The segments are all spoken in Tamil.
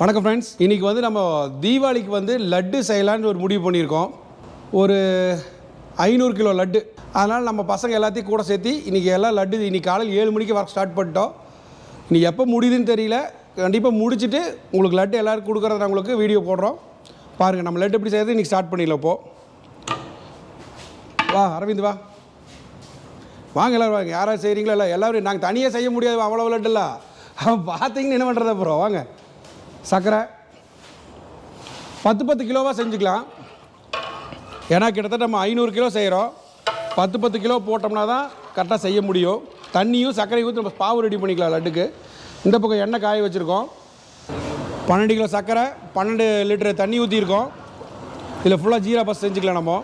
வணக்கம் ஃப்ரெண்ட்ஸ், இன்றைக்கி வந்து நம்ம தீபாவளிக்கு வந்து லட்டு செய்யலான்னு ஒரு முடிவு பண்ணியிருக்கோம். ஒரு 500 கிலோ லட்டு. அதனால் நம்ம பசங்க எல்லாத்தையும் கூட சேர்த்து இன்றைக்கி எல்லாம் லட்டு இன்றைக்கி காலையில் 7 மணிக்கு வர ஸ்டார்ட் பண்ணிட்டோம். இன்றைக்கி எப்போ முடியுதுன்னு தெரியல. கண்டிப்பாக முடிச்சுட்டு உங்களுக்கு லட்டு எல்லோரும் கொடுக்குறத நான் உங்களுக்கு வீடியோ போடுறோம். பாருங்கள் நம்ம லட்டு எப்படி செய்கிறது இன்றைக்கி ஸ்டார்ட் பண்ணிடலாம். இப்போது வா அரவிந்த் வா, வாங்க எல்லோரும் வாங்க. யாராவது செய்கிறீங்களா? இல்லை எல்லோரும் நாங்கள் தனியாக செய்ய முடியாது, அவ்வளோ லட்டுல அவன் பார்த்தீங்கன்னு என்ன பண்ணுறது. அப்புறம் வாங்க, சர்க்கரை 10 கிலோவாக செஞ்சுக்கலாம். ஏன்னா கிட்டத்தட்ட நம்ம 500 கிலோ செய்கிறோம். 10 கிலோ போட்டோம்னா தான் கரெக்டாக செய்ய முடியும். தண்ணியும் சர்க்கரையும் ஊற்றி நம்ம பாவு ரெடி பண்ணிக்கலாம் லட்டுக்கு. இந்த பக்கம் எண்ணெய் காய வச்சுருக்கோம். 12 கிலோ சர்க்கரை, 12 லிட்டரு தண்ணி ஊற்றிருக்கோம். இதில் ஃபுல்லாக ஜீரா பஸ் செஞ்சுக்கலாம் நம்ம.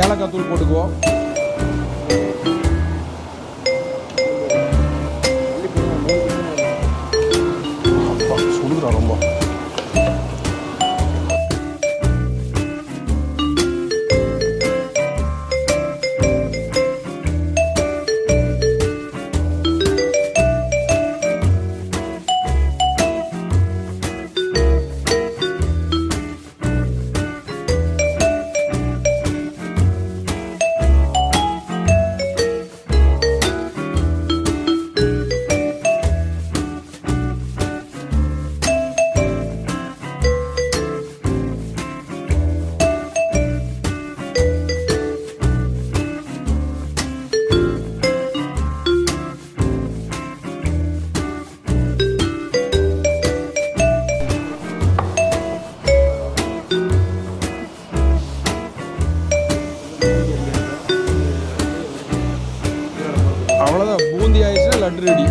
ஏலக்காய் தூள் போட்டுக்குவோம். அப்பா சுடுறா ரொம்ப. அவ்வளோதான், பூந்தி ஆயிடுச்சுன்னா லட்டு ரெடி.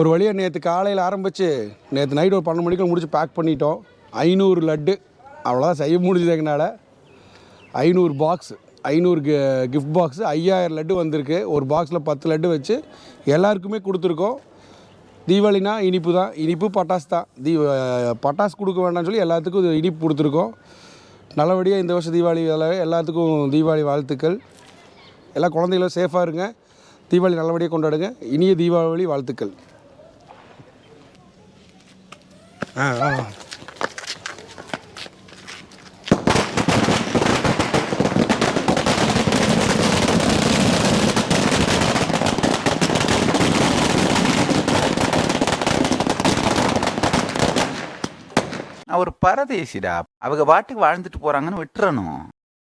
ஒரு வழியாக நேற்று காலையில் ஆரம்பித்து நேற்று நைட் ஒரு 12 மணிக்கு முடிச்சு பேக் பண்ணிட்டோம். 500 லட்டு அவ்வளோதான் செய்ய முடிஞ்சது எங்களால். 500 பாக்ஸ், 500 கிஃப்ட் பாக்ஸு, 5000 லட்டு வந்திருக்கு. ஒரு பாக்ஸில் 10 லட்டு வச்சு எல்லாருக்குமே கொடுத்துருக்கோம். தீபாவளினா இனிப்பு தான், இனிப்பு பட்டாசு தான். பட்டாசு கொடுக்க வேண்டாம்னு சொல்லி எல்லாத்துக்கும் இனிப்பு கொடுத்துருக்கோம். நல்லபடியாக இந்த வருஷம் தீபாவளி எல்லாத்துக்கும் தீபாவளி வாழ்த்துக்கள். எல்லா குழந்தைகளும் சேஃபாக இருங்க, தீபாவளி நல்லபடியாக கொண்டாடுங்க. இனிய தீபாவளி வாழ்த்துக்கள். நான் ஒரு பரதேசிடா. அவங்க பாட்டுக்கு வாழ்ந்துட்டு போறாங்கன்னு விட்டுறணும்.